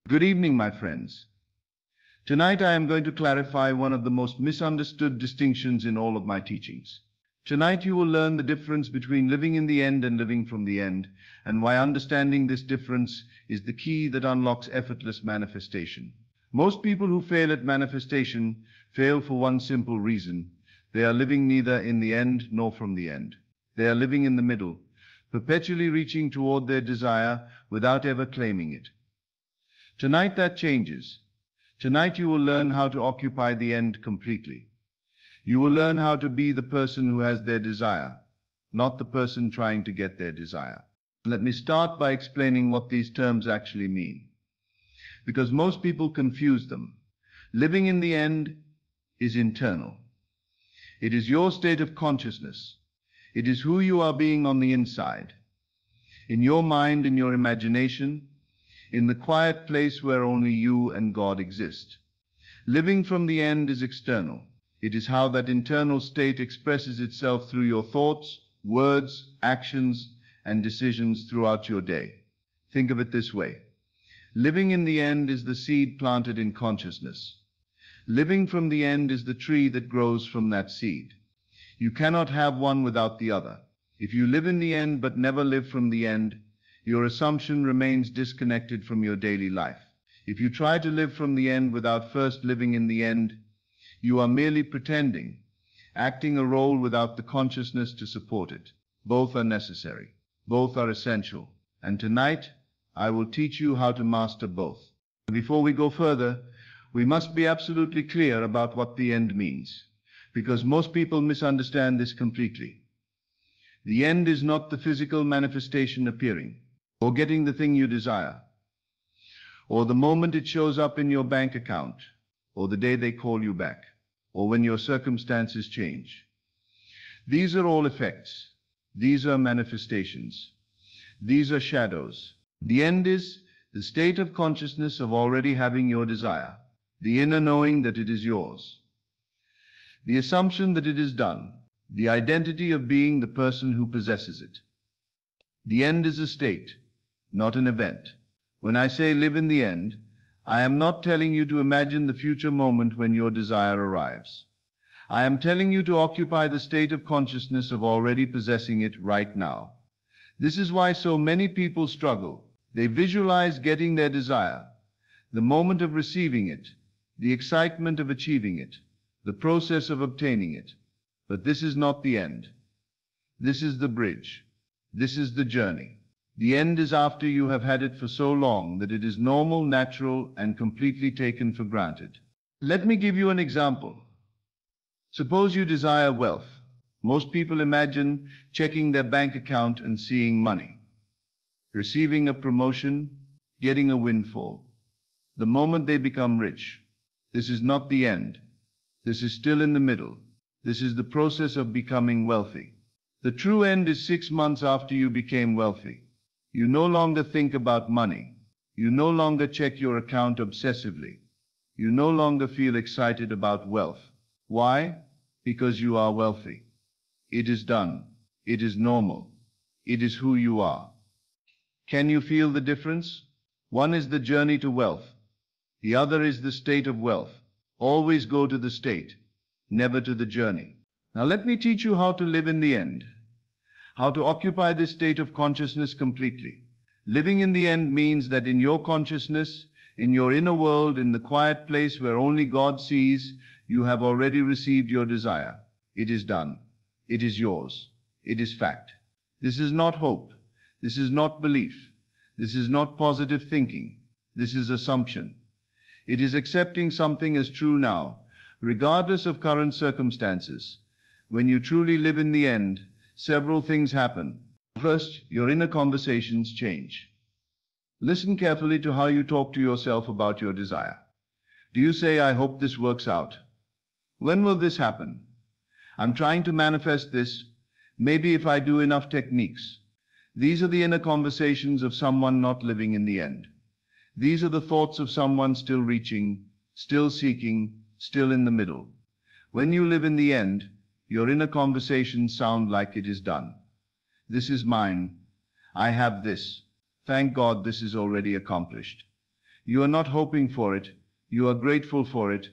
Good evening, my friends. Tonight I am going to clarify one of the most misunderstood distinctions in all of my teachings. Tonight you will learn the difference between living in the end and living from the end, and why understanding this difference is the key that unlocks effortless manifestation. Most people who fail at manifestation fail for one simple reason. They are living neither in the end nor from the end. They are living in the middle, perpetually reaching toward their desire without ever claiming it. Tonight that changes. Tonight you will learn how to occupy the end completely. You will learn how to be the person who has their desire, not the person trying to get their desire. Let me start by explaining what these terms actually mean, because most people confuse them. Living in the end is internal. It is your state of consciousness. It is who you are being on the inside, in your mind, in your imagination, in the quiet place where only you and God exist. Living from the end is external. It is how that internal state expresses itself through your thoughts, words, actions, and decisions throughout your day. Think of it this way. Living in the end is the seed planted in consciousness. Living from the end is the tree that grows from that seed. You cannot have one without the other. If you live in the end but never live from the end, your assumption remains disconnected from your daily life. If you try to live from the end without first living in the end, you are merely pretending, acting a role without the consciousness to support it. Both are necessary. Both are essential. And tonight, I will teach you how to master both. Before we go further, we must be absolutely clear about what the end means, because most people misunderstand this completely. The end is not the physical manifestation appearing, or getting the thing you desire, or the moment it shows up in your bank account, or the day they call you back, or when your circumstances change. These are all effects. These are manifestations. These are shadows. The end is the state of consciousness of already having your desire, the inner knowing that it is yours, the assumption that it is done, the identity of being the person who possesses it. The end is a state, not an event. When I say live in the end, I am not telling you to imagine the future moment when your desire arrives. I am telling you to occupy the state of consciousness of already possessing it right now. This is why so many people struggle. They visualize getting their desire, the moment of receiving it, the excitement of achieving it, the process of obtaining it. But this is not the end. This is the bridge. This is the journey. The end is after you have had it for so long that it is normal, natural, and completely taken for granted. Let me give you an example. Suppose you desire wealth. Most people imagine checking their bank account and seeing money, receiving a promotion, getting a windfall. The moment they become rich. This is not the end. This is still in the middle. This is the process of becoming wealthy. The true end is 6 months after you became wealthy. You no longer think about money. You no longer check your account obsessively. You no longer feel excited about wealth. Why? Because you are wealthy. It is done. It is normal. It is who you are. Can you feel the difference? One is the journey to wealth. The other is the state of wealth. Always go to the state, never to the journey. Now let me teach you how to live in the end. How to occupy this state of consciousness completely. Living in the end means that in your consciousness, in your inner world, in the quiet place where only God sees, you have already received your desire. It is done. It is yours. It is fact. This is not hope. This is not belief. This is not positive thinking. This is assumption. It is accepting something as true now, regardless of current circumstances. When you truly live in the end, several things happen. First, your inner conversations change. Listen carefully to how you talk to yourself about your desire. Do you say, I hope this works out? When will this happen? I'm trying to manifest this. Maybe if I do enough techniques. These are the inner conversations of someone not living in the end. These are the thoughts of someone still reaching, still seeking, still in the middle. When you live in the end, your inner conversations sound like it is done. This is mine. I have this. Thank God this is already accomplished. You are not hoping for it, you are grateful for it,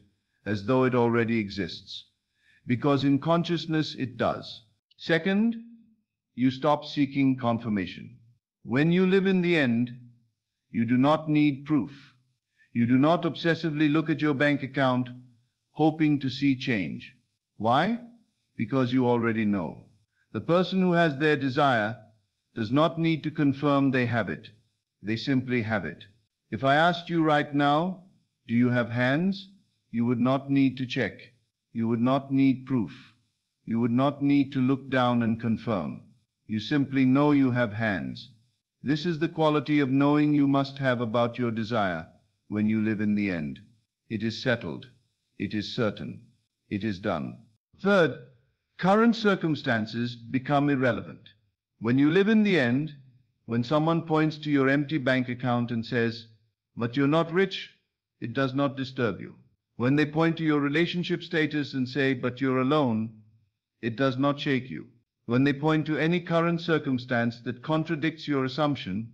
as though it already exists. Because in consciousness it does. Second, you stop seeking confirmation. When you live in the end, you do not need proof. You do not obsessively look at your bank account, hoping to see change. Why? Because you already know. The person who has their desire does not need to confirm they have it. They simply have it. If I asked you right now, do you have hands? You would not need to check. You would not need proof. You would not need to look down and confirm. You simply know you have hands. This is the quality of knowing you must have about your desire when you live in the end. It is settled. It is certain. It is done. Third, current circumstances become irrelevant. When you live in the end, when someone points to your empty bank account and says, "But you're not rich," it does not disturb you. When they point to your relationship status and say, "But you're alone," it does not shake you. When they point to any current circumstance that contradicts your assumption,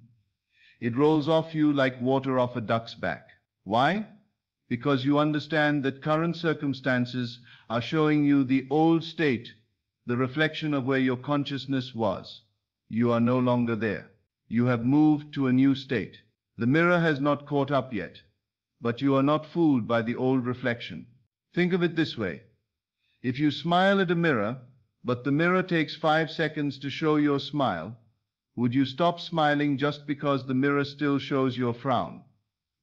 it rolls off you like water off a duck's back. Why? Because you understand that current circumstances are showing you the old state, the reflection of where your consciousness was. You are no longer there. You have moved to a new state. The mirror has not caught up yet, but you are not fooled by the old reflection. Think of it this way. If you smile at a mirror, but the mirror takes 5 seconds to show your smile, would you stop smiling just because the mirror still shows your frown?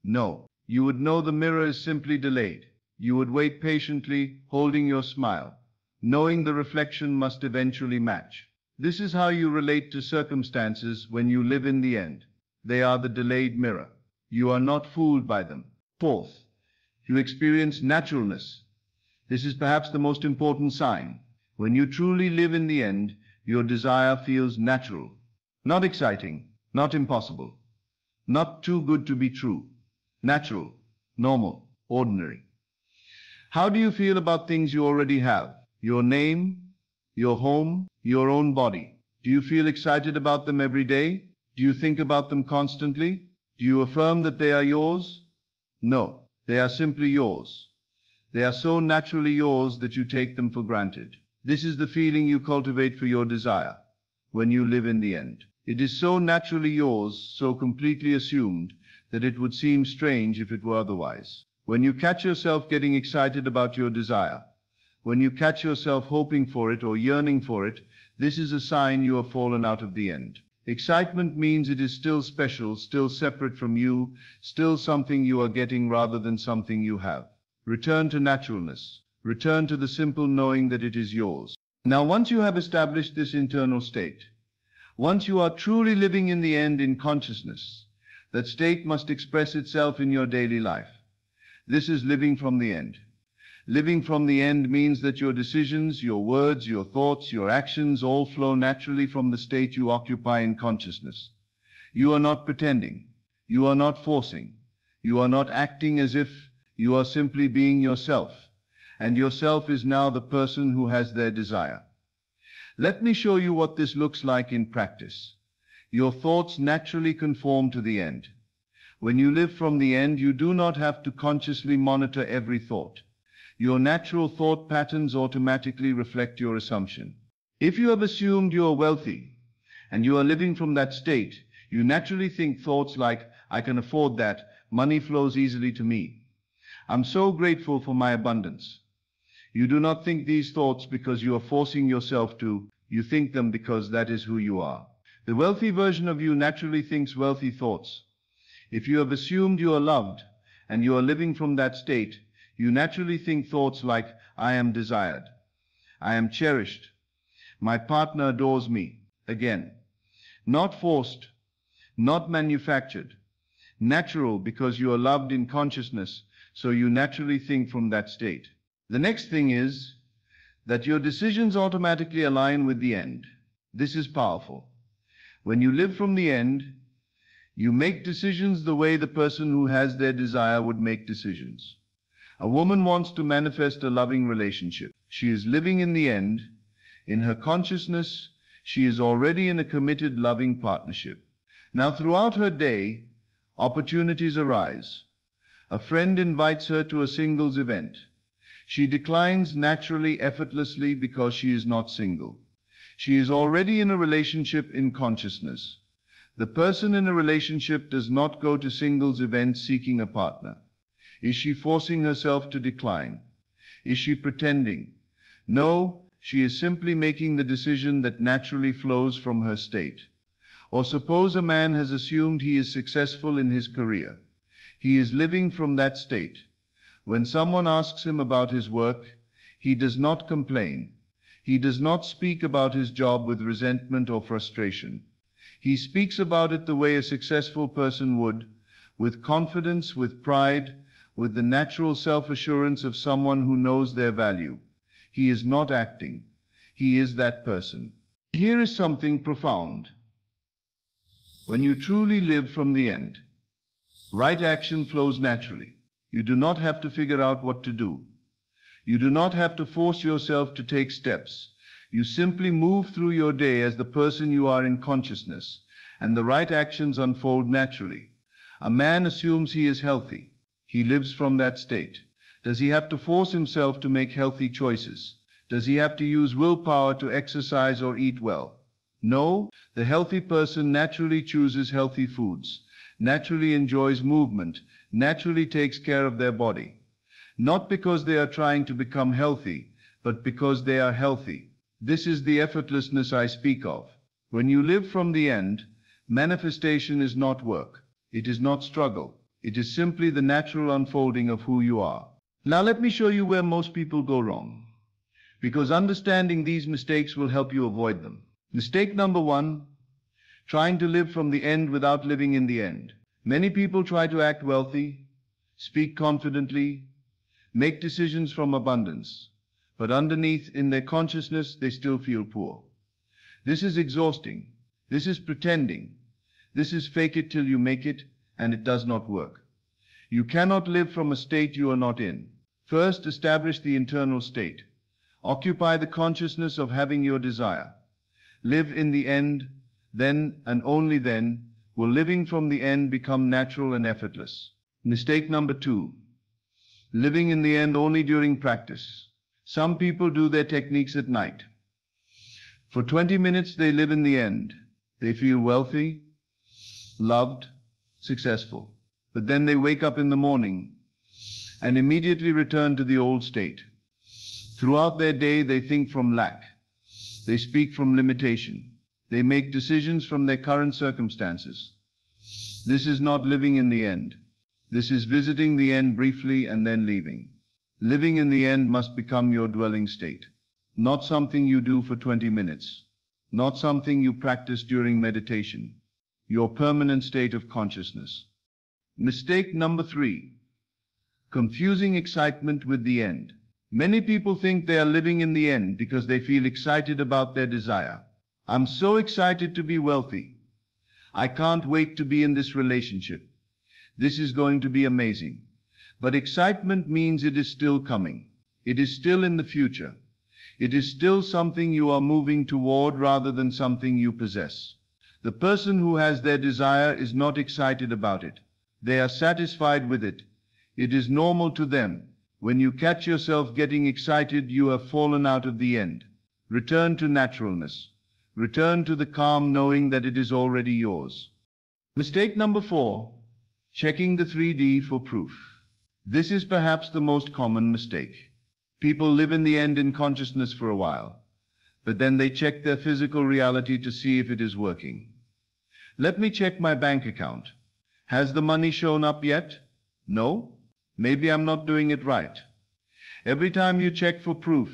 No. You would know the mirror is simply delayed. You would wait patiently, holding your smile, knowing the reflection must eventually match. This is how you relate to circumstances when you live in the end. They are the delayed mirror. You are not fooled by them. Fourth, you experience naturalness. This is perhaps the most important sign. When you truly live in the end, your desire feels natural. Not exciting, not impossible, not too good to be true. Natural, normal, ordinary. How do you feel about things you already have? Your name, your home, your own body. Do you feel excited about them every day? Do you think about them constantly? Do you affirm that they are yours? No, they are simply yours. They are so naturally yours that you take them for granted. This is the feeling you cultivate for your desire when you live in the end. It is so naturally yours, so completely assumed, that it would seem strange if it were otherwise. When you catch yourself getting excited about your desire, when you catch yourself hoping for it or yearning for it, this is a sign you have fallen out of the end. Excitement means it is still special, still separate from you, still something you are getting rather than something you have. Return to naturalness. Return to the simple knowing that it is yours. Now, once you have established this internal state, once you are truly living in the end in consciousness, that state must express itself in your daily life. This is living from the end. Living from the end means that your decisions, your words, your thoughts, your actions all flow naturally from the state you occupy in consciousness. You are not pretending. You are not forcing. You are not acting as if. You are simply being yourself. And yourself is now the person who has their desire. Let me show you what this looks like in practice. Your thoughts naturally conform to the end. When you live from the end, you do not have to consciously monitor every thought. Your natural thought patterns automatically reflect your assumption. If you have assumed you are wealthy and you are living from that state, you naturally think thoughts like, "I can afford that, money flows easily to me. I'm so grateful for my abundance." You do not think these thoughts because you are forcing yourself to. You think them because that is who you are. The wealthy version of you naturally thinks wealthy thoughts. If you have assumed you are loved and you are living from that state, you naturally think thoughts like, "I am desired. I am cherished. My partner adores me." Again, not forced, not manufactured. Natural because you are loved in consciousness, so you naturally think from that state. The next thing is that your decisions automatically align with the end. This is powerful. When you live from the end, you make decisions the way the person who has their desire would make decisions. A woman wants to manifest a loving relationship. She is living in the end. In her consciousness, she is already in a committed, loving partnership. Now, throughout her day, opportunities arise. A friend invites her to a singles event. She declines naturally, effortlessly, because she is not single. She is already in a relationship in consciousness. The person in a relationship does not go to singles events seeking a partner. Is she forcing herself to decline? Is she pretending? No, she is simply making the decision that naturally flows from her state. Or suppose a man has assumed he is successful in his career. He is living from that state. When someone asks him about his work, he does not complain. He does not speak about his job with resentment or frustration. He speaks about it the way a successful person would, with confidence, with pride, with the natural self-assurance of someone who knows their value. He is not acting. He is that person. Here is something profound. When you truly live from the end, right action flows naturally. You do not have to figure out what to do. You do not have to force yourself to take steps. You simply move through your day as the person you are in consciousness, and the right actions unfold naturally. A man assumes he is healthy. He lives from that state. Does he have to force himself to make healthy choices? Does he have to use willpower to exercise or eat well? No, the healthy person naturally chooses healthy foods, naturally enjoys movement, naturally takes care of their body. Not because they are trying to become healthy, but because they are healthy. This is the effortlessness I speak of. When you live from the end, manifestation is not work. It is not struggle. It is simply the natural unfolding of who you are. Now let me show you where most people go wrong, because understanding these mistakes will help you avoid them. Mistake number 1, trying to live from the end without living in the end. Many people try to act wealthy, speak confidently, make decisions from abundance, but underneath in their consciousness they still feel poor. This is exhausting. This is pretending. This is fake it till you make it, and it does not work. You cannot live from a state you are not in. First, establish the internal state. Occupy the consciousness of having your desire. Live in the end, then and only then will living from the end become natural and effortless. Mistake number 2, living in the end only during practice. Some people do their techniques at night. For 20 minutes they live in the end. They feel wealthy, loved, successful. But then they wake up in the morning and immediately return to the old state. Throughout their day they think from lack. They speak from limitation. They make decisions from their current circumstances. This is not living in the end. This is visiting the end briefly and then leaving. Living in the end must become your dwelling state, not something you do for 20 minutes, not something you practice during meditation, your permanent state of consciousness. Mistake number 3, confusing excitement with the end. Many people think they are living in the end because they feel excited about their desire. I'm so excited to be wealthy. I can't wait to be in this relationship. This is going to be amazing. But excitement means it is still coming. It is still in the future. It is still something you are moving toward rather than something you possess. The person who has their desire is not excited about it. They are satisfied with it. It is normal to them. When you catch yourself getting excited, you have fallen out of the end. Return to naturalness. Return to the calm knowing that it is already yours. Mistake number 4, checking the 3D for proof. This is perhaps the most common mistake. People live in the end in consciousness for a while, but then they check their physical reality to see if it is working. Let me check my bank account. Has the money shown up yet? No? Maybe I'm not doing it right. Every time you check for proof,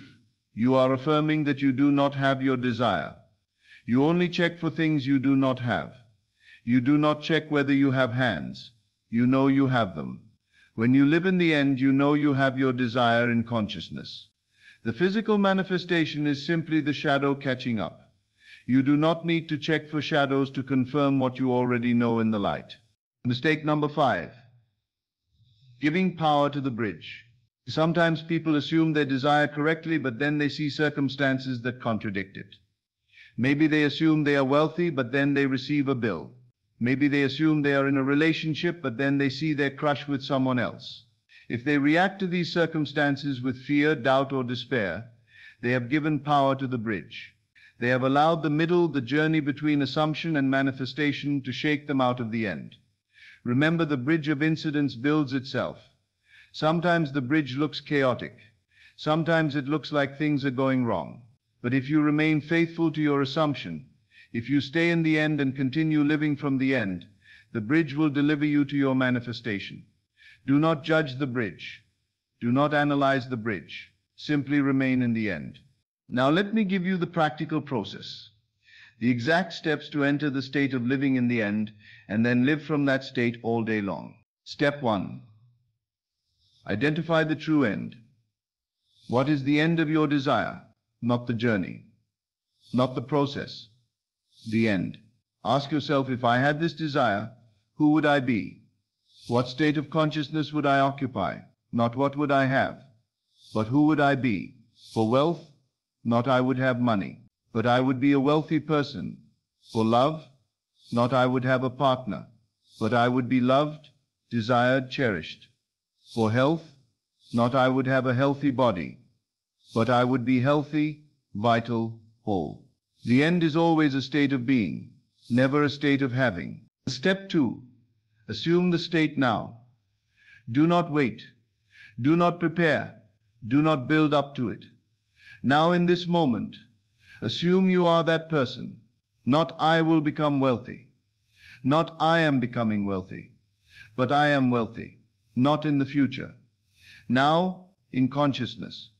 you are affirming that you do not have your desire. You only check for things you do not have. You do not check whether you have hands. You know you have them. When you live in the end, you know you have your desire in consciousness. The physical manifestation is simply the shadow catching up. You do not need to check for shadows to confirm what you already know in the light. Mistake number 5, giving power to the bridge. Sometimes people assume their desire correctly, but then they see circumstances that contradict it. Maybe they assume they are wealthy, but then they receive a bill. Maybe they assume they are in a relationship, but then they see their crush with someone else. If they react to these circumstances with fear, doubt, or despair, they have given power to the bridge. They have allowed the middle, the journey between assumption and manifestation, to shake them out of the end. Remember, the bridge of incidents builds itself. Sometimes the bridge looks chaotic. Sometimes it looks like things are going wrong. But if you remain faithful to your assumption, if you stay in the end and continue living from the end, the bridge will deliver you to your manifestation. Do not judge the bridge. Do not analyze the bridge. Simply remain in the end. Now let me give you the practical process, the exact steps to enter the state of living in the end, and then live from that state all day long. Step 1. Identify the true end. What is the end of your desire? Not the journey, not the process, the end. Ask yourself, if I had this desire, who would I be? What state of consciousness would I occupy? Not what would I have, but who would I be? For wealth, not I would have money, but I would be a wealthy person. For love, not I would have a partner, but I would be loved, desired, cherished. For health, not I would have a healthy body, but I would be healthy, vital, whole. The end is always a state of being, never a state of having. Step 2. Assume the state now. Do not wait. Do not prepare. Do not build up to it. Now, in this moment, assume you are that person. Not I will become wealthy. Not I am becoming wealthy. But I am wealthy. Not in the future. Now, in consciousness,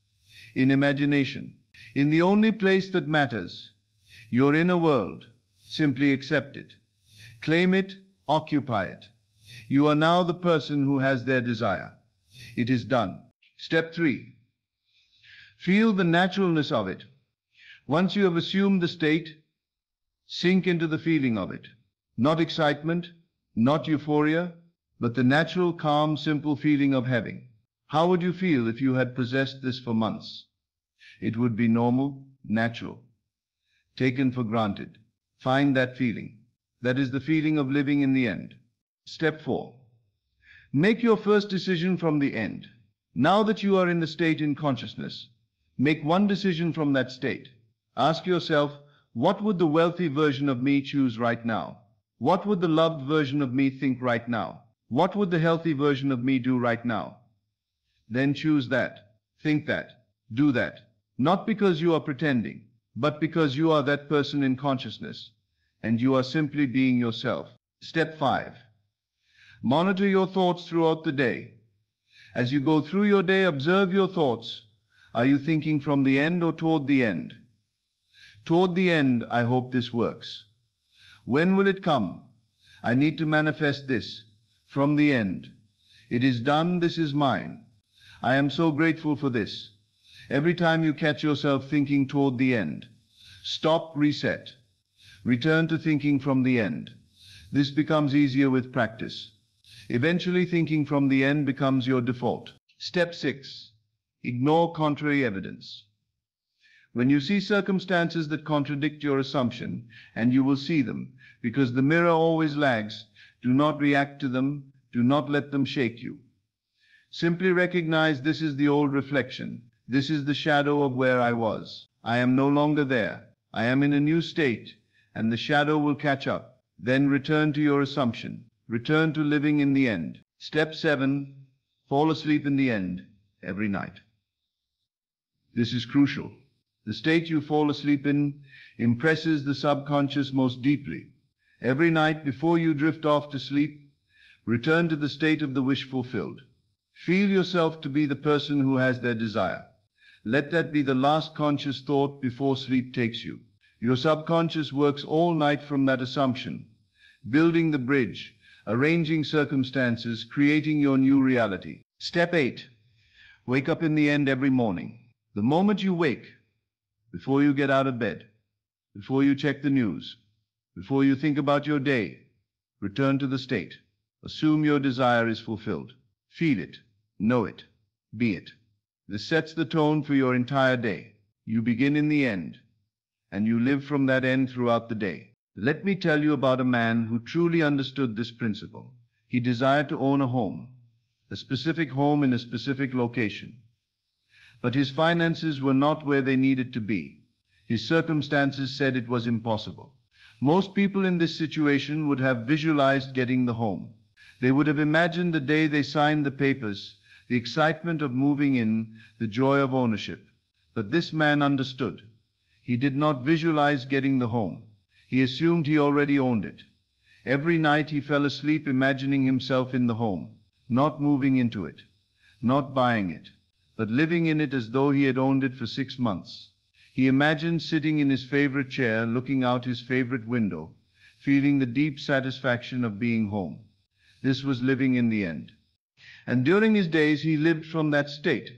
in imagination, in the only place that matters, your inner world. Simply accept it. Claim it. Occupy it. You are now the person who has their desire. It is done. Step 3. Feel the naturalness of it. Once you have assumed the state, sink into the feeling of it. Not excitement, not euphoria, but the natural, calm, simple feeling of having. How would you feel if you had possessed this for months? It would be normal, natural, taken for granted. Find that feeling. That is the feeling of living in the end. Step 4. Make your first decision from the end. Now that you are in the state in consciousness, make one decision from that state. Ask yourself, what would the wealthy version of me choose right now? What would the loved version of me think right now? What would the healthy version of me do right now? Then choose that, think that, do that. Not because you are pretending, but because you are that person in consciousness, and you are simply being yourself. Step 5. Monitor your thoughts throughout the day. As you go through your day, observe your thoughts. Are you thinking from the end or toward the end? Toward the end, I hope this works. When will it come? I need to manifest this. From the end. It is done, this is mine. I am so grateful for this. Every time you catch yourself thinking toward the end, stop, reset. Return to thinking from the end. This becomes easier with practice. Eventually, thinking from the end becomes your default. Step 6. Ignore contrary evidence. When you see circumstances that contradict your assumption, and you will see them, because the mirror always lags, do not react to them, do not let them shake you. Simply recognize this is the old reflection. This is the shadow of where I was. I am no longer there. I am in a new state, and the shadow will catch up. Then return to your assumption. Return to living in the end. Step 7. Fall asleep in the end every night. This is crucial. The state you fall asleep in impresses the subconscious most deeply. Every night before you drift off to sleep, return to the state of the wish fulfilled. Feel yourself to be the person who has their desire. Let that be the last conscious thought before sleep takes you. Your subconscious works all night from that assumption, building the bridge, arranging circumstances, creating your new reality. Step 8. Wake up in the end every morning. The moment you wake, before you get out of bed, before you check the news, before you think about your day, return to the state. Assume your desire is fulfilled. Feel it, know it, be it. This sets the tone for your entire day. You begin in the end, and you live from that end throughout the day. Let me tell you about a man who truly understood this principle. He desired to own a specific home in a specific location. But his finances were not where they needed to be. His circumstances said it was impossible. Most people in this situation would have visualized getting the home. They would have imagined the day they signed the papers, the excitement of moving in, the joy of ownership. But this man understood. He did not visualize getting the home. He assumed he already owned it. Every night he fell asleep imagining himself in the home, not moving into it, not buying it, but living in it as though he had owned it for 6 months. He imagined sitting in his favorite chair, looking out his favorite window, feeling the deep satisfaction of being home. This was living in the end. And during his days he lived from that state.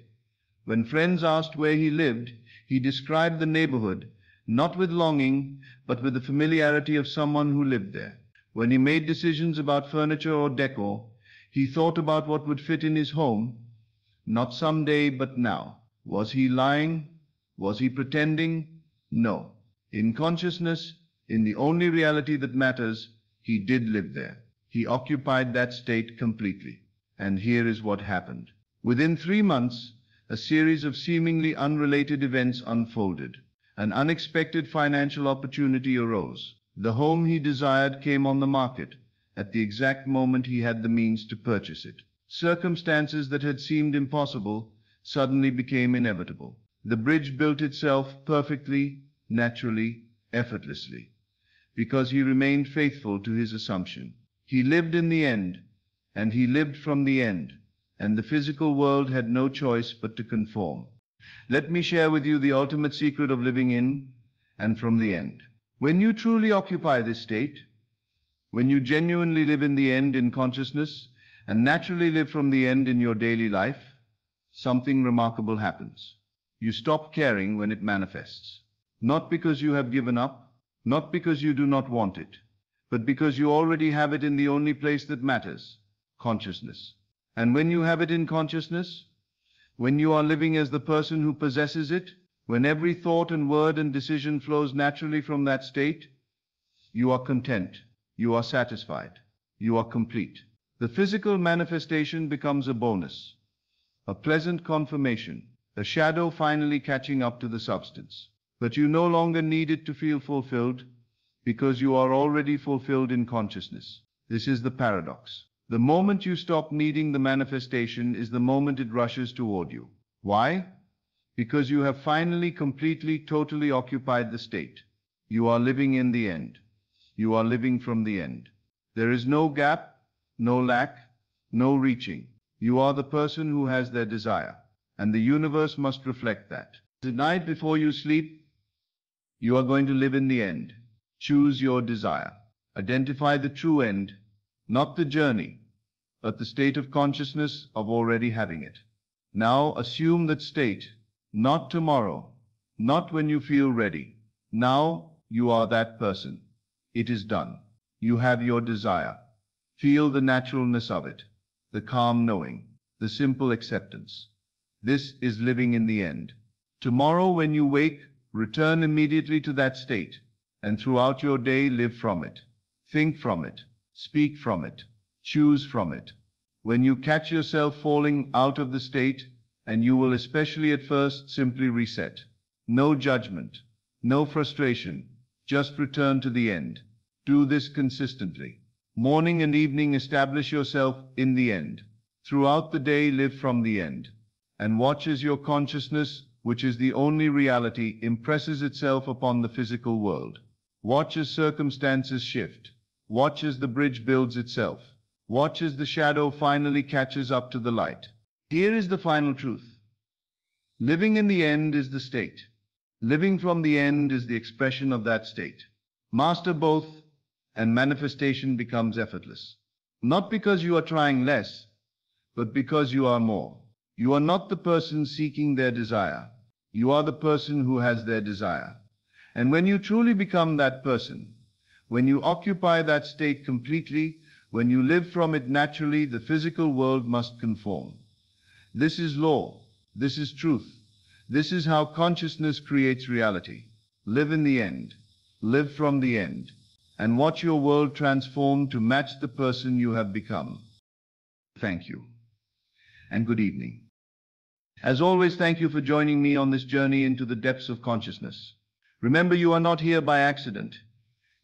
When friends asked where he lived, he described the neighborhood, not with longing, but with the familiarity of someone who lived there. When he made decisions about furniture or decor, he thought about what would fit in his home, not someday, but now. Was he lying? Was he pretending? No. In consciousness, in the only reality that matters, he did live there. He occupied that state completely. And here is what happened. Within 3 months, a series of seemingly unrelated events unfolded. An unexpected financial opportunity arose. The home he desired came on the market at the exact moment he had the means to purchase it. Circumstances that had seemed impossible suddenly became inevitable. The bridge built itself perfectly, naturally, effortlessly, because he remained faithful to his assumption. He lived in the end, and he lived from the end, and the physical world had no choice but to conform. Let me share with you the ultimate secret of living in and from the end. When you truly occupy this state, when you genuinely live in the end in consciousness and naturally live from the end in your daily life, something remarkable happens. You stop caring when it manifests. Not because you have given up, not because you do not want it, but because you already have it in the only place that matters, consciousness. And when you have it in consciousness, when you are living as the person who possesses it, when every thought and word and decision flows naturally from that state, you are content, you are satisfied, you are complete. The physical manifestation becomes a bonus, a pleasant confirmation, a shadow finally catching up to the substance. But you no longer need it to feel fulfilled, because you are already fulfilled in consciousness. This is the paradox. The moment you stop needing the manifestation is the moment it rushes toward you. Why? Because you have finally, completely, totally occupied the state. You are living in the end. You are living from the end. There is no gap, no lack, no reaching. You are the person who has their desire, and the universe must reflect that. Tonight before you sleep, you are going to live in the end. Choose your desire. Identify the true end, not the journey, but the state of consciousness of already having it. Now assume that state, not tomorrow, not when you feel ready. Now you are that person. It is done. You have your desire. Feel the naturalness of it, the calm knowing, the simple acceptance. This is living in the end. Tomorrow when you wake, return immediately to that state, and throughout your day live from it. Think from it. Speak from it. Choose from it. When you catch yourself falling out of the state, and you will especially at first simply reset. No judgment, no frustration, just return to the end. Do this consistently. Morning and evening establish yourself in the end. Throughout the day live from the end. And watch as your consciousness, which is the only reality, impresses itself upon the physical world. Watch as circumstances shift. Watch as the bridge builds itself. Watch as the shadow finally catches up to the light. Here is the final truth. Living in the end is the state. Living from the end is the expression of that state. Master both, and manifestation becomes effortless. Not because you are trying less, but because you are more. You are not the person seeking their desire. You are the person who has their desire. And when you truly become that person, when you occupy that state completely, when you live from it naturally, the physical world must conform. This is law. This is truth. This is how consciousness creates reality. Live in the end. Live from the end. and watch your world transform to match the person you have become. Thank you, and good evening. As always, thank you for joining me on this journey into the depths of consciousness. Remember, you are not here by accident.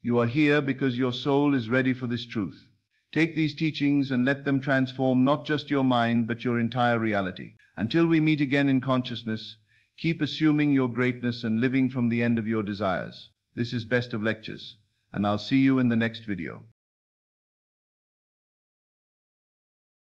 You are here because your soul is ready for this truth. Take these teachings and let them transform not just your mind, but your entire reality. Until we meet again in consciousness, keep assuming your greatness and living from the end of your desires. This is Best of Lectures, and I'll see you in the next video.